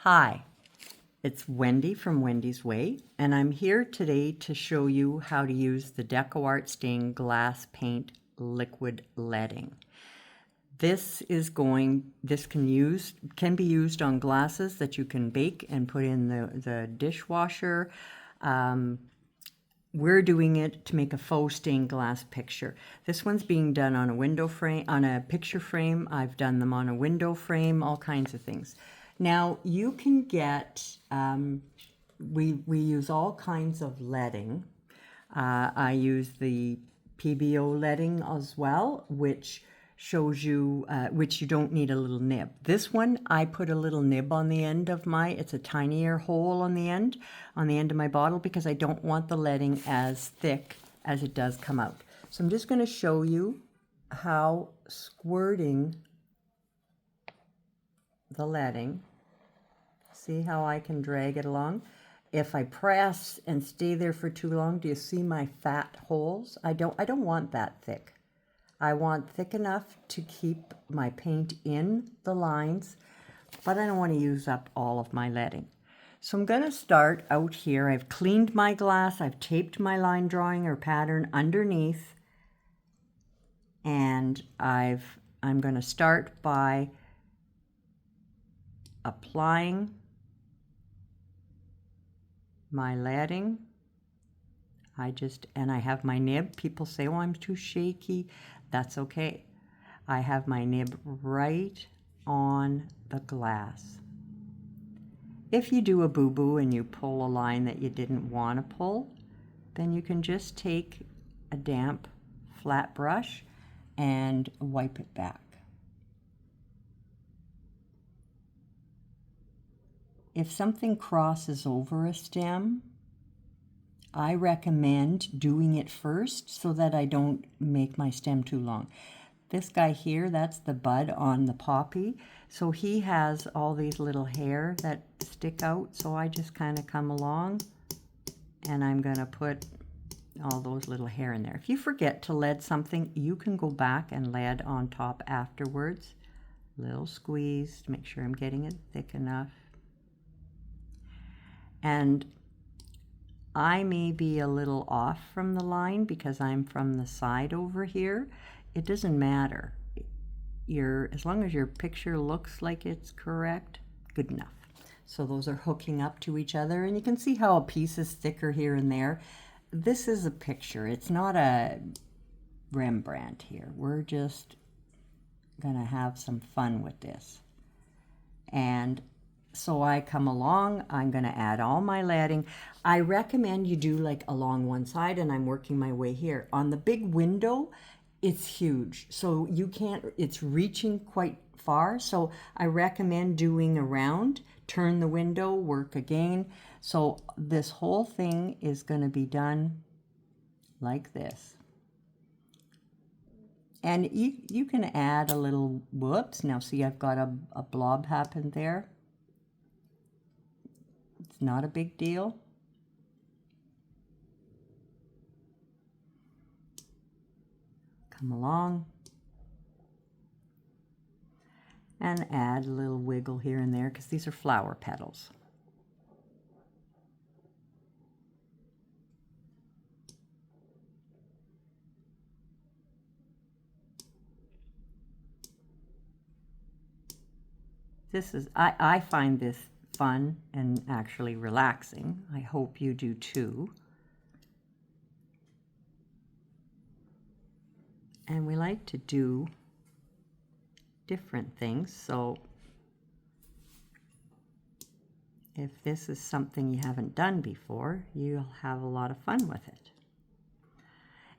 Hi, it's Wendy from Wendy's Way, and I'm here today to show you how to use the DecoArt Stained Glass Paint Liquid Leading. This can be used on glasses that you can bake and put in the dishwasher. We're doing it to make a faux stained glass picture. This one's being done on a window frame, on a picture frame. I've done them on a window frame, all kinds of things. Now you can get, we use all kinds of leading. I use the PBO leading as well, which shows you, which you don't need a little nib. This one, I put a little nib on the end of it's a tinier hole on the end of my bottle because I don't want the leading as thick as it does come out. So I'm just going to show you how squirting the leading, see how I can drag it along. If I press and stay there for too long, do you see my fat holes? I don't want that thick. I want thick enough to keep my paint in the lines, but I don't want to use up all of my leading. So I'm going to start out here. I've cleaned my glass, I've taped my line drawing or pattern underneath, and I'm going to start by applying my leading. I have my nib. People say, oh, I'm too shaky. That's okay. I have my nib right on the glass. If you do a boo-boo and you pull a line that you didn't want to pull, then you can just take a damp flat brush and wipe it back. If something crosses over a stem, I recommend doing it first so that I don't make my stem too long. This guy here, that's the bud on the poppy. So he has all these little hair that stick out. So I just kind of come along and I'm going to put all those little hair in there. If you forget to lead something, you can go back and lead on top afterwards. Little squeeze to make sure I'm getting it thick enough. And I may be a little off from the line because I'm from the side over here. It doesn't matter. As long as your picture looks like it's correct, good enough. So those are hooking up to each other, and you can see how a piece is thicker here and there. This is a picture. It's not a Rembrandt here. We're just gonna have some fun with this. And so I come along, I'm going to add all my leading. I recommend you do like along one side, and I'm working my way here. On the big window, it's huge. So it's reaching quite far. So I recommend doing around, turn the window, work again. So this whole thing is going to be done like this. And you can add a little, whoops, now see I've got a blob happen there. It's not a big deal. Come along and add a little wiggle here and there because these are flower petals. I find this fun and actually relaxing. I hope you do too. And we like to do different things, so if this is something you haven't done before, you'll have a lot of fun with it.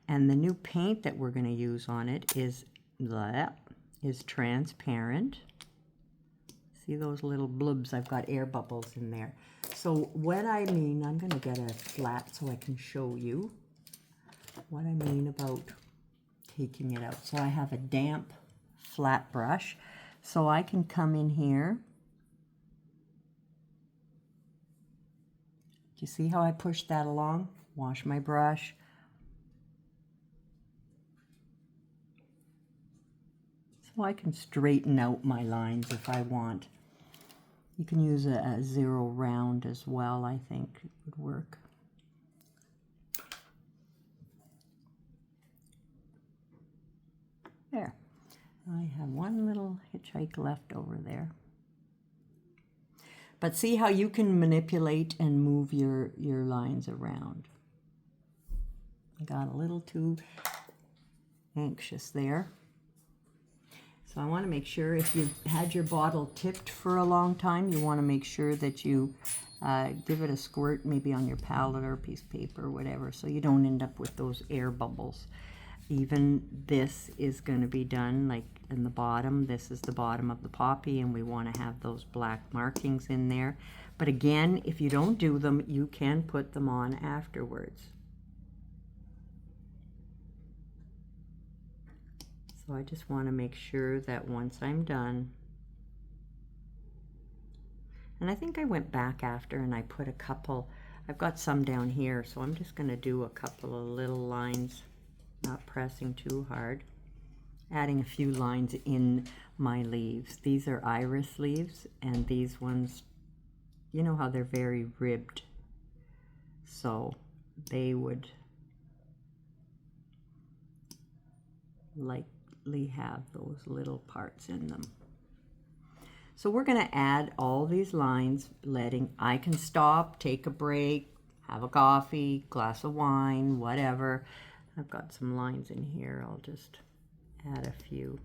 And the new paint that we're going to use on it is transparent. See those little blubs? I've got air bubbles in there. So what I mean, I'm going to get a flat so I can show you what I mean about taking it out. So I have a damp flat brush. So I can come in here. Do you see how I push that along? Wash my brush. So I can straighten out my lines if I want. You can use a zero round as well, I think it would work. There. I have one little hitchhike left over there. But see how you can manipulate and move your lines around. I got a little too anxious there. So I want to make sure if you've had your bottle tipped for a long time, you want to make sure that you give it a squirt maybe on your palette or a piece of paper or whatever, so you don't end up with those air bubbles. Even this is going to be done like in the bottom. This is the bottom of the poppy, and we want to have those black markings in there. But again, if you don't do them, you can put them on afterwards. So I just want to make sure that once I'm done, and I think I went back after and I put a couple, I've got some down here, so I'm just going to do a couple of little lines, not pressing too hard, adding a few lines in my leaves. These are iris leaves, and these ones, you know how they're very ribbed, so they would likely have those little parts in them. So we're going to add all these lines, I can stop, take a break, have a coffee, glass of wine, whatever. I've got some lines in here. I'll just add a few.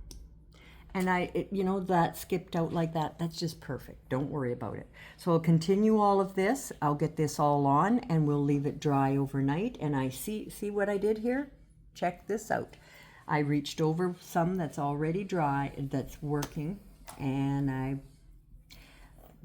And you know, that skipped out like that. That's just perfect. Don't worry about it. So I'll continue all of this. I'll get this all on and we'll leave it dry overnight. And I see what I did here? Check this out. I reached over some that's already dry, that's working, and I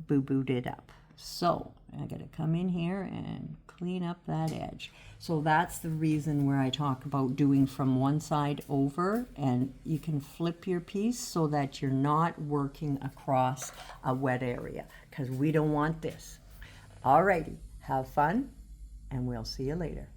boo-booed it up. So I gotta come in here and clean up that edge. So that's the reason where I talk about doing from one side over, and you can flip your piece so that you're not working across a wet area, because we don't want this. Alrighty, have fun, and we'll see you later.